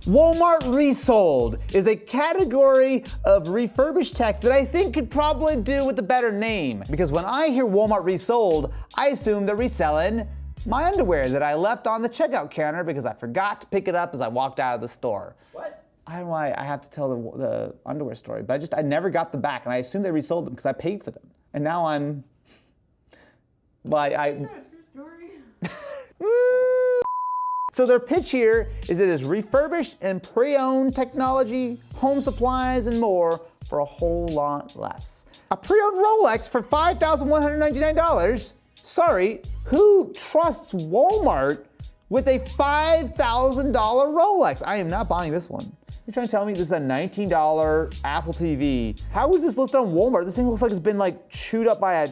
Walmart Resold is a category of refurbished tech that I think could probably do with a better name. Because when I hear Walmart Resold, I assume they're reselling my underwear that I left on the checkout counter because I forgot to pick it up as I walked out of the store. What? I don't know why I have to tell the underwear story, but I never got them back, and I assumed they resold them because I paid for them. And now I'm, well, Is that a true story? So their pitch here is it is refurbished and pre-owned technology, home supplies, and more for a whole lot less. A pre-owned Rolex for $5,199? Sorry, who trusts Walmart with a $5,000 Rolex? I am not buying this one. You're trying to tell me this is a $19 Apple TV. How is this listed on Walmart? This thing looks like it's been like chewed up by a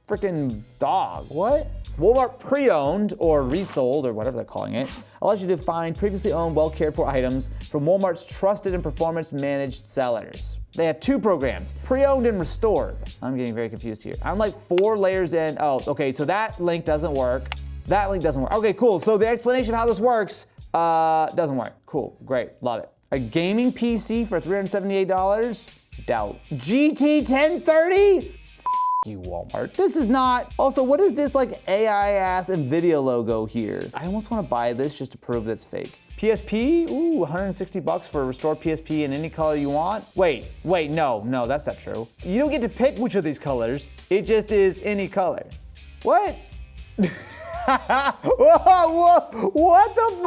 freaking dog. What? Walmart pre-owned or resold or whatever they're calling it allows you to find previously owned, well cared for items from Walmart's trusted and performance managed sellers. They have two programs, pre-owned and restored. I'm getting very confused here. I'm like 4 layers in. Oh, okay, so that link doesn't work. That link doesn't work. Okay, cool. So the explanation of how this works doesn't work. Cool, great, love it. A gaming PC for $378? Doubt. GT 1030? You Walmart. This is not. Also, what is this like AI ass NVIDIA logo here? I almost want to buy this just to prove that it's fake. PSP? Ooh, $160 for a restored PSP in any color you want. Wait, no, that's not true. You don't get to pick which of these colors. It just is any color. What? What the f?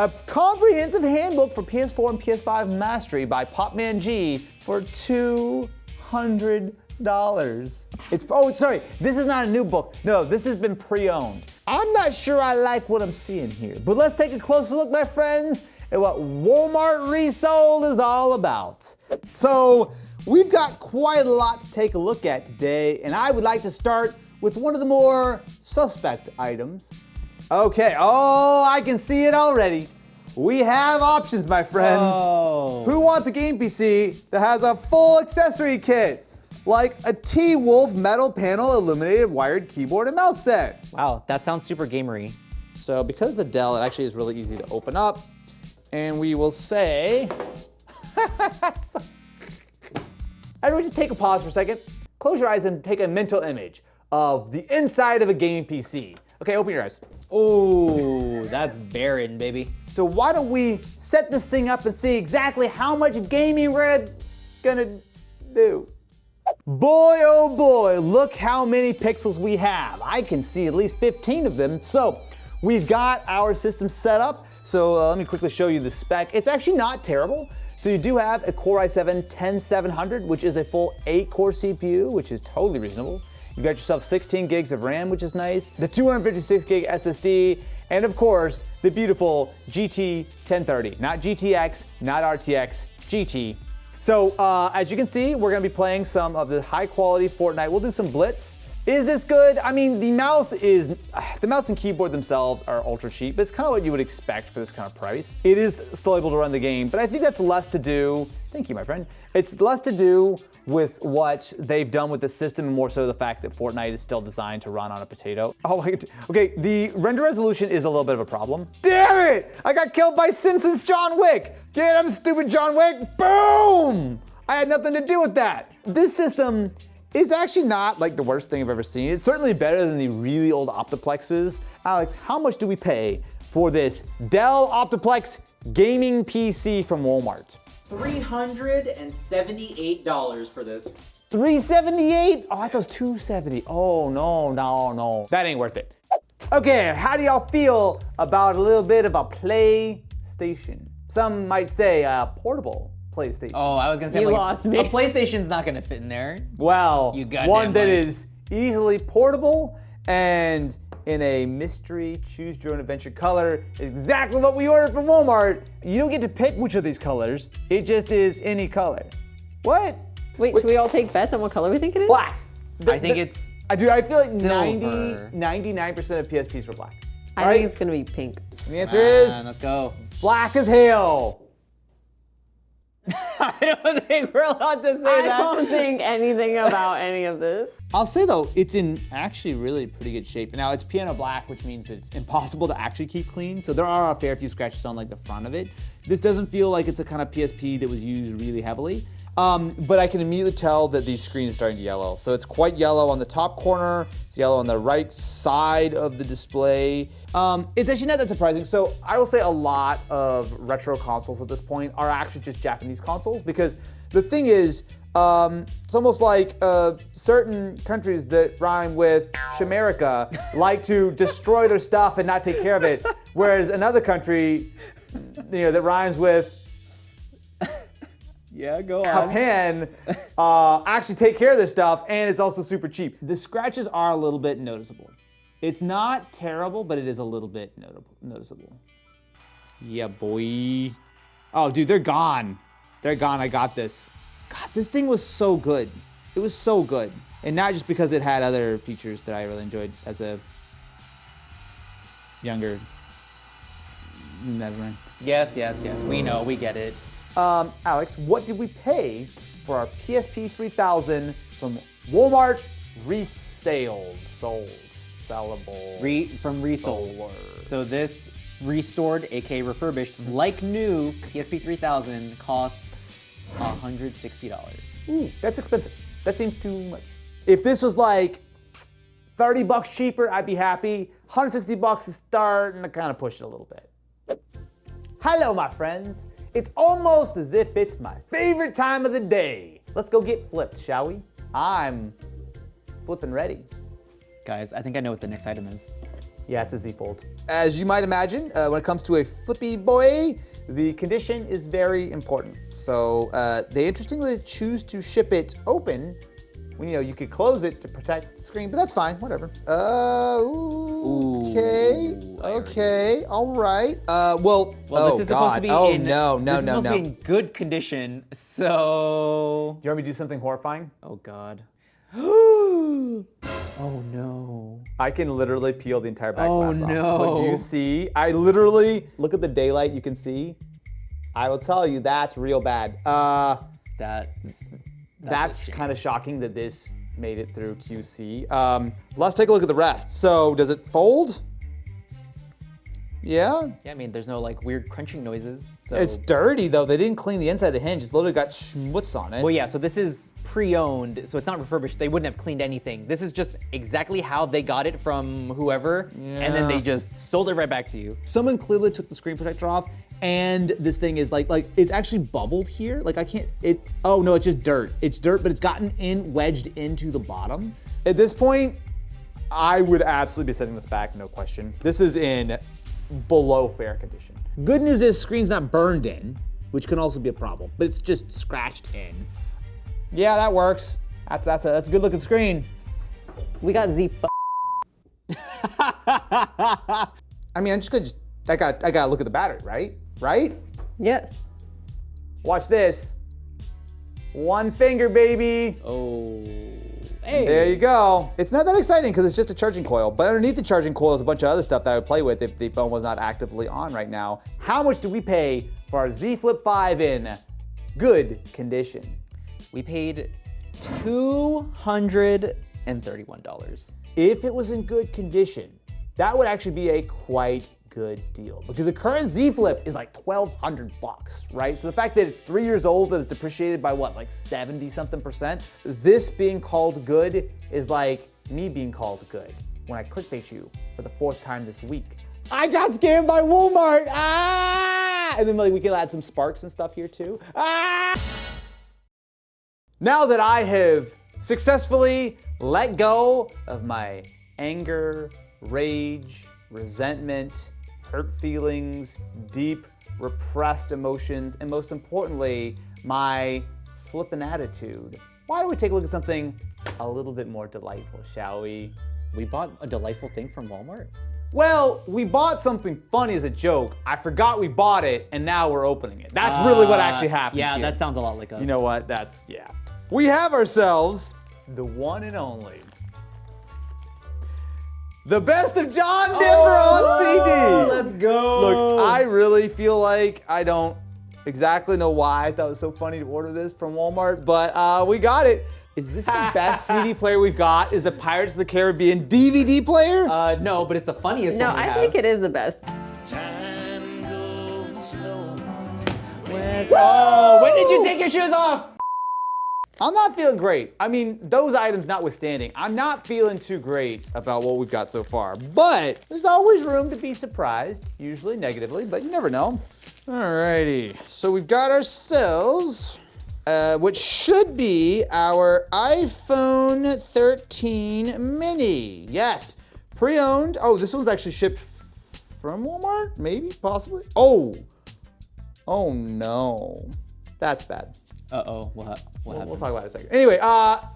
A comprehensive handbook for PS4 and PS5 mastery by Popman G for $200. Oh, sorry, this is not a new book. No, this has been pre-owned. I'm not sure I like what I'm seeing here, but let's take a closer look, my friends, at what Walmart Resold is all about. So, we've got quite a lot to take a look at today, and I would like to start with one of the more suspect items. Okay, oh, I can see it already. We have options, my friends. Oh. Who wants a game PC that has a full accessory kit? Like a T-Wolf metal panel illuminated wired keyboard and mouse set. Wow, that sounds super gamery. So because the Dell, it actually is really easy to open up. And we will say, everyone just take a pause for a second. Close your eyes and take a mental image of the inside of a gaming PC. Okay, open your eyes. Ooh, that's barren, baby. So why don't we set this thing up and see exactly how much gaming we're gonna do. Boy, oh boy, look how many pixels we have. I can see at least 15 of them. So we've got our system set up. So let me quickly show you the spec. It's actually not terrible. So you do have a Core i7-10700, which is a full 8-core CPU, which is totally reasonable. You've got yourself 16 gigs of RAM, which is nice, the 256 gig SSD, and of course, the beautiful GT 1030. Not GTX, not RTX, GT. So as you can see, we're gonna be playing some of the high quality Fortnite. We'll do some Blitz. Is this good? I mean, the mouse and keyboard themselves are ultra cheap, but it's kind of what you would expect for this kind of price. It is still able to run the game, but I think that's less to do, thank you, my friend. It's less to do with what they've done with the system and more so the fact that Fortnite is still designed to run on a potato. Oh my God. Okay, the render resolution is a little bit of a problem. Damn it! I got killed by Simpsons John Wick! Get him, stupid John Wick! Boom! I had nothing to do with that. This system is actually not like the worst thing I've ever seen. It's certainly better than the really old Optiplexes. Alex, how much do we pay for this Dell Optiplex gaming PC from Walmart? $378 for this. $378? Oh, I thought it was $270. Oh, no. That ain't worth it. Okay, how do y'all feel about a little bit of a PlayStation? Some might say a portable PlayStation. Oh, I was gonna say, You like, lost me. a PlayStation's not gonna fit in there. Well, You goddamn one that right. is easily portable and in a mystery choose your own adventure color, exactly what we ordered from Walmart. You don't get to pick which of these colors, it just is any color. What? Wait, should we all take bets on what color we think it is? Black. I think it's I feel like silver. 99% of PSPs were black. I think it's gonna be pink. And the answer is let's go. black as hell. I don't think we're allowed to say I that. don't think anything about any of this. I'll say though, it's in actually really pretty good shape. Now it's piano black, which means that it's impossible to actually keep clean. So there are a fair few scratches on like the front of it. This doesn't feel like it's a kind of PSP that was used really heavily. But I can immediately tell that the screen is starting to yellow. So it's quite yellow on the top corner. It's yellow on the right side of the display. It's actually not that surprising. So I will say a lot of retro consoles at this point are actually just Japanese consoles, because the thing is, it's almost like certain countries that rhyme with Shamerica like to destroy their stuff and not take care of it, whereas another country, that rhymes with Yeah, go on. Japan actually take care of this stuff, and it's also super cheap. The scratches are a little bit noticeable. It's not terrible, but it is a little bit noticeable. Yeah, boy. Oh, dude, they're gone. They're gone. I got this. God, this thing was so good. It was so good. And not just because it had other features that I really enjoyed as a younger... Never mind. Yes. We know. We get it. Alex, what did we pay for our PSP 3000 from Walmart sellable? From Resold. So this restored, aka refurbished, like new PSP 3000 costs $160. Ooh, that's expensive. That seems too much. If this was like $30 cheaper, I'd be happy. $160 to start, and I kind of push it a little bit. Hello, my friends. It's almost as if it's my favorite time of the day. Let's go get flipped, shall we? I'm flipping ready. Guys, I think I know what the next item is. Yeah, it's a Z Fold. As you might imagine, when it comes to a flippy boy, the condition is very important. So they interestingly choose to ship it open when you could close it to protect the screen, but that's fine, whatever. Okay, all right. Well, this is supposed to be in in good condition. So, Do you want me to do something horrifying? oh god. Oh no. I can literally peel the entire back Oh, glass off. no. Look, do you see? I literally, look at the daylight, you can see. I will tell you, that's real bad. That's kind of shocking that this made it through QC. Let's take a look at the rest. So, does it fold? Yeah? Yeah, I mean, there's no like weird crunching noises. So. It's dirty though. They didn't clean the inside of the hinge. It's literally got schmutz on it. Well, yeah, so this is pre-owned, so it's not refurbished. They wouldn't have cleaned anything. This is just exactly how they got it from whoever, and then they just sold it right back to you. Someone clearly took the screen protector off, and this thing is like it's actually bubbled here. Like oh no, it's just dirt. It's dirt, but it's gotten wedged into the bottom. At this point, I would absolutely be sending this back, no question. This is in below fair condition. Good news is screen's not burned in, which can also be a problem, but it's just scratched in. Yeah, that works. That's a good looking screen. We got Z. I mean, I gotta look at the battery, right? Right? Yes. Watch this. One finger, baby. Oh. Hey. There you go. It's not that exciting because it's just a charging coil, but underneath the charging coil is a bunch of other stuff that I would play with if the phone was not actively on right now. How much do we pay for our Z Flip 5 in good condition? We paid $231. If it was in good condition, that would actually be a quite good deal because the current Z Flip is like $1,200, right? So the fact that it's 3 years old and it's depreciated by what, like 70-something%, this being called good is like me being called good when I clickbait you for the 4th time this week. I got scammed by Walmart, And then like we can add some sparks and stuff here too, Now that I have successfully let go of my anger, rage, resentment, hurt feelings, deep repressed emotions, and most importantly, my flippin' attitude, why don't we take a look at something a little bit more delightful, shall we? We bought a delightful thing from Walmart? Well, we bought something funny as a joke. I forgot we bought it, and now we're opening it. That's really what actually happened Yeah, here. that sounds a lot like us. You know what? Yeah. We have ourselves the one and only, the best of John Denver on CD. Let's go. Look, I really feel like I don't exactly know why I thought it was so funny to order this from Walmart, but we got it. Is this the best CD player we've got? Is the Pirates of the Caribbean DVD player? No, but it's the funniest No, one we I have. think it is the best. Time goes slow. Oh, when did you take your shoes off? I'm not feeling great. I mean, those items notwithstanding, I'm not feeling too great about what we've got so far. But there's always room to be surprised, usually negatively, but you never know. Alrighty, so we've got ourselves, which should be our iPhone 13 mini. Yes, pre-owned. Oh, this one's actually shipped from Walmart, maybe, possibly. Oh no, that's bad. Uh-oh, what happened? We'll talk about it in a second. Anyway,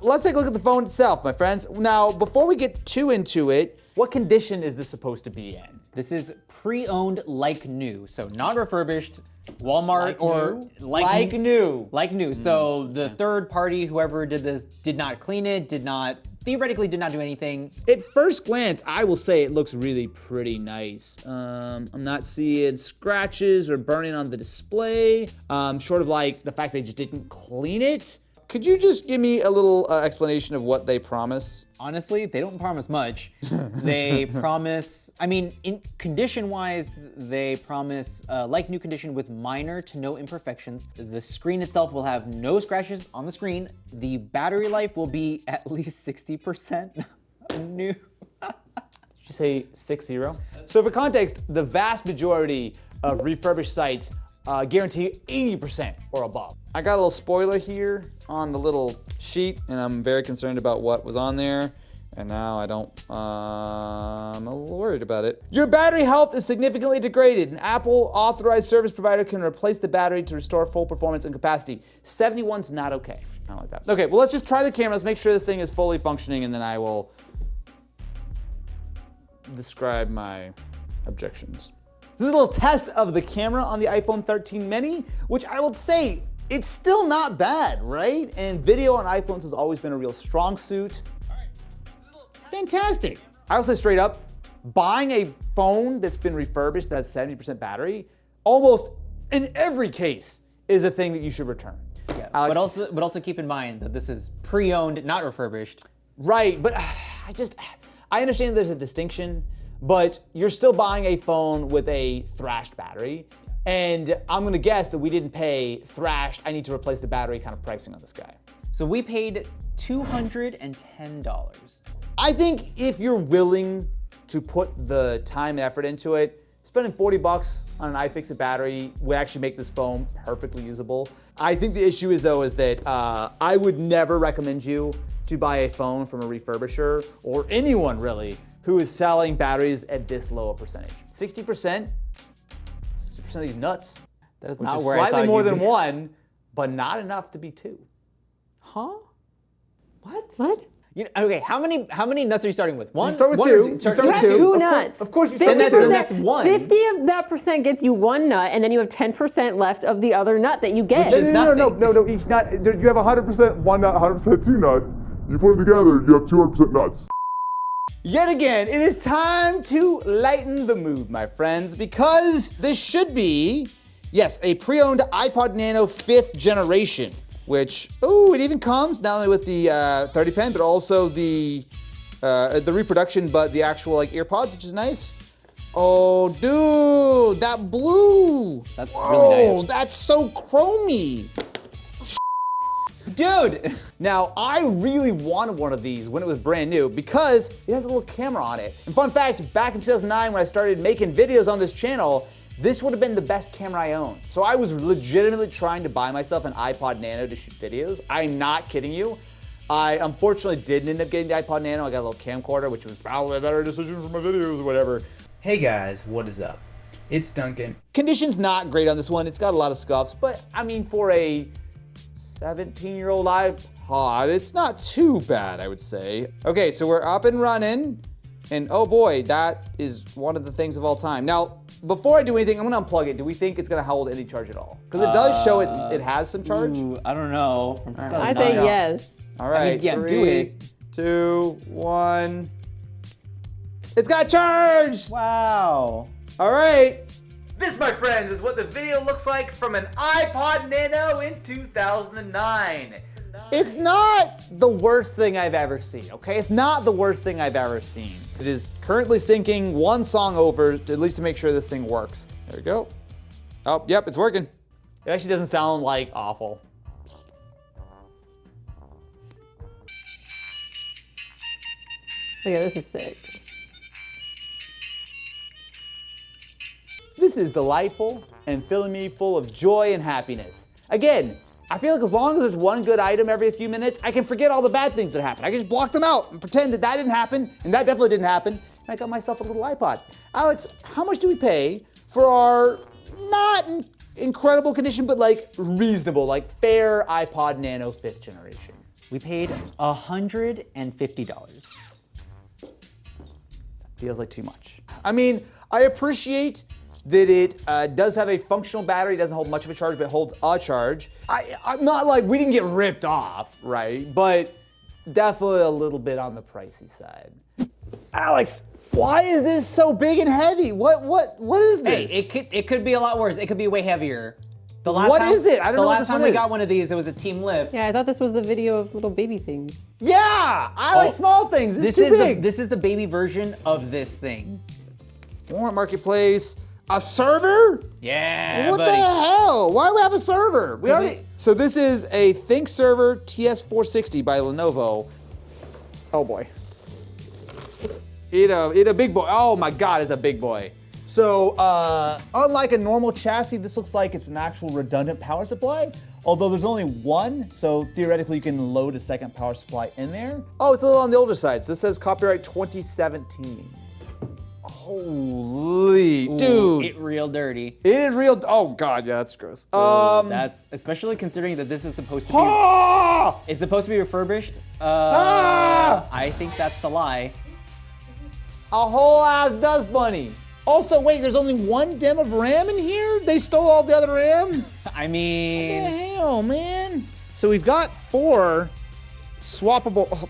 let's take a look at the phone itself, my friends. Now, before we get too into it, what condition is this supposed to be in? This is pre-owned like new, so not refurbished. Walmart Like new. Like new. So the third party, whoever did this, did not clean it, theoretically did not do anything. At first glance, I will say it looks really pretty nice. I'm not seeing scratches or burning on the display, short of like the fact they just didn't clean it. Could you just give me a little explanation of what they promise? Honestly, they don't promise much. They promise, I mean, in condition-wise, they promise like new condition with minor to no imperfections. The screen itself will have no scratches on the screen. The battery life will be at least 60% new. Did you say 6-0? So for context, the vast majority of refurbished sites guarantee 80% or above. I got a little spoiler here on the little sheet, and I'm very concerned about what was on there. And now I don't, I'm a little worried about it. Your battery health is significantly degraded. An Apple authorized service provider can replace the battery to restore full performance and capacity. 71's not okay. I don't like that. Okay, well, let's just try the cameras, make sure this thing is fully functioning, and then I will describe my objections. This is a little test of the camera on the iPhone 13 mini, which I will say, it's still not bad, right? And video on iPhones has always been a real strong suit. Fantastic. I'll say straight up, buying a phone that's been refurbished that has 70% battery, almost in every case, is a thing that you should return. Yeah, Alex, but also keep in mind that this is pre-owned, not refurbished. right, but I understand there's a distinction, but you're still buying a phone with a thrashed battery. And I'm gonna guess that we didn't pay thrashed, I need to replace the battery kind of pricing on this guy. So we paid $210. I think if you're willing to put the time and effort into it, spending $40 on an iFixit battery would actually make this phone perfectly usable. I think the issue is that I would never recommend you to buy a phone from a refurbisher or anyone really who is selling batteries at this low a percentage. 60% of these nuts. That is Which not is where I slightly thought more you'd than be. one, but not enough to be two. Huh? What? What? Okay, how many nuts are you starting with? One? You start with One two. or You two? start You with have two. two Of nuts. Of course you start with 50%, two. That's one. 50 of that percent gets you one nut, and then you have 10% left of the other nut that you get. Which is No, nothing. each nut, you have 100% one nut, 100% two nuts. You put them together, you have 200% nuts. Yet again, it is time to lighten the mood, my friends, because this should be, yes, a pre-owned iPod Nano 5th generation, which, it even comes not only with the 30 pen, but also the reproduction, but the actual like earpods, which is nice. Oh, dude, that blue. That's Whoa, really nice. that's so chromy. Dude! Now, I really wanted one of these when it was brand new because it has a little camera on it. And fun fact, back in 2009 when I started making videos on this channel, this would have been the best camera I owned. So I was legitimately trying to buy myself an iPod Nano to shoot videos. I'm not kidding you. I unfortunately didn't end up getting the iPod Nano. I got a little camcorder, which was probably a better decision for my videos or whatever. Hey guys, what is up? It's Duncan. Condition's not great on this one. It's got a lot of scuffs, but I mean, for a 17-year-old iPod, it's not too bad, I would say. Okay, so we're up and running, and oh boy, that is one of the things of all time. Now, before I do anything, I'm gonna unplug it. Do we think it's gonna hold any charge at all? Because it does show it has some charge. Ooh, I don't know. I say No. yes. All right, yeah, do 3, it. 2, 1. It's got charged! Wow. All right, This, my friends, is what the video looks like from an iPod Nano in 2009. It's not the worst thing I've ever seen, okay? It's not the worst thing I've ever seen. It is currently syncing one song over, at least to make sure this thing works. There we go. Oh, yep, it's working. It actually doesn't sound like awful. Okay, this is sick. This is delightful and filling me full of joy and happiness. Again, I feel like as long as there's one good item every few minutes, I can forget all the bad things that happen. I can just block them out and pretend that that didn't happen, and that definitely didn't happen, and I got myself a little iPod. Alex, how much do we pay for our not incredible condition, but like reasonable, like fair iPod Nano 5th generation? We paid $150. Feels like too much. I mean, I appreciate that it does have a functional battery. It doesn't hold much of a charge, but it holds a charge. I'm not like, we didn't get ripped off, right? But definitely a little bit on the pricey side. Alex, why is this so big and heavy? What is this? Hey, it could be a lot worse. It could be way heavier. The last What time, is it? I don't know what this The last time one we is. got one of these, it was a team lift. Yeah, I thought this was the video of little baby things. Yeah, I like small things. This is too big. This is the baby version of this thing. Walmart Marketplace. A server? Yeah, What buddy. the hell? Why do we have a server? We already. So this is a ThinkServer TS460 by Lenovo. Oh boy. It a big boy. Oh my God, it's a big boy. So unlike a normal chassis, this looks like it's an actual redundant power supply. Although there's only one, so theoretically you can load a second power supply in there. Oh, it's a little on the older side. So this says copyright 2017. Holy, Ooh, dude. It real dirty. It is real. Oh God, yeah, that's gross. That's especially considering that this is supposed to be. Ah! It's supposed to be refurbished. Ah! I think that's a lie. A whole ass dust bunny. Also, wait, there's only one DIMM of RAM in here? They stole all the other RAM? I What the mean, hell, man? So we've got four swappable,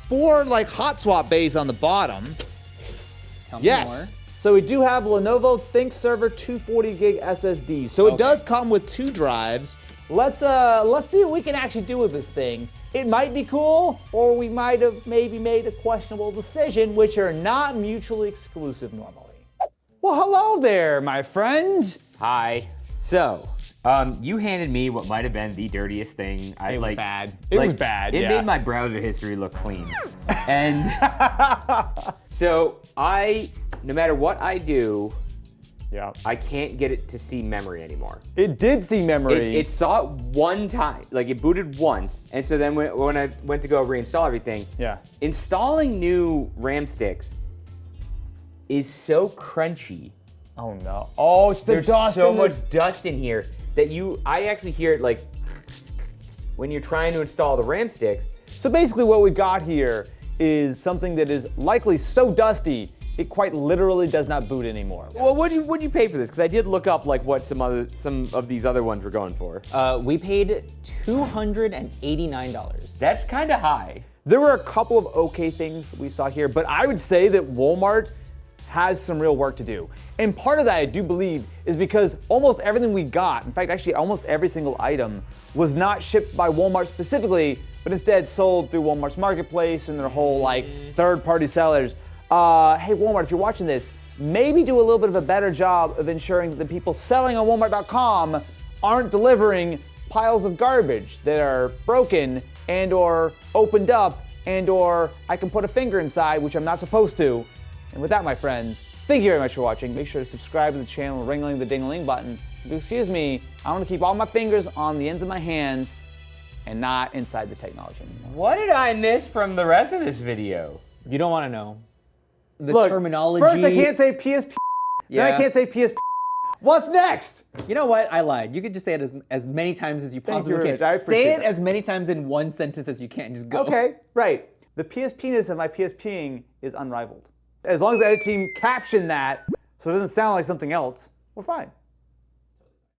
four like hot swap bays on the bottom. tell me Yes. more. So we do have Lenovo ThinkServer 240 gig SSDs. So it does come with two drives. Let's see what we can actually do with this thing. It might be cool, or we might have maybe made a questionable decision, which are not mutually exclusive normally. Well, hello there, my friend. Hi. So, you handed me what might have been the dirtiest thing. It was bad. It was bad, It yeah. made my browser history look clean. And so no matter what I do, Yeah. I can't get it to see memory anymore. It did see memory. It saw it one time, like it booted once, and so then when I went to go reinstall everything, Yeah. installing new RAM sticks is so crunchy. Oh no. Oh, it's the There's dust. so in much this. dust in here that I actually hear it like when you're trying to install the RAM sticks. So basically what we've got here is something that is likely so dusty, it quite literally does not boot anymore. Well, what'd you pay for this? Because I did look up like what some of these other ones were going for. We paid $289. That's kind of high. There were a couple of okay things that we saw here, but I would say that Walmart has some real work to do. And part of that, I do believe, is because almost everything we got, in fact, actually almost every single item, was not shipped by Walmart specifically, but instead sold through Walmart's marketplace and their whole like third-party sellers. Hey Walmart, if you're watching this, maybe do a little bit of a better job of ensuring that the people selling on Walmart.com aren't delivering piles of garbage that are broken and or opened up and or I can put a finger inside, which I'm not supposed to. And with that, my friends, thank you very much for watching. Make sure to subscribe to the channel, ringling the ding-a-ling button. If you excuse me, I want to keep all my fingers on the ends of my hands and not inside the technology anymore. What did I miss from the rest of this video? You don't want to know. The Look, terminology. first I can't say PSP, then I Yeah. can't say PSP. What's next? You know what? I lied. You could just say it as many times as you Thank possibly you, can. Rich. I Say appreciate it that. as many times in one sentence as you can. Just go. Okay, right. The PSP-ness of my PSPing is unrivaled. As long as the edit team captioned that so it doesn't sound like something else, we're fine.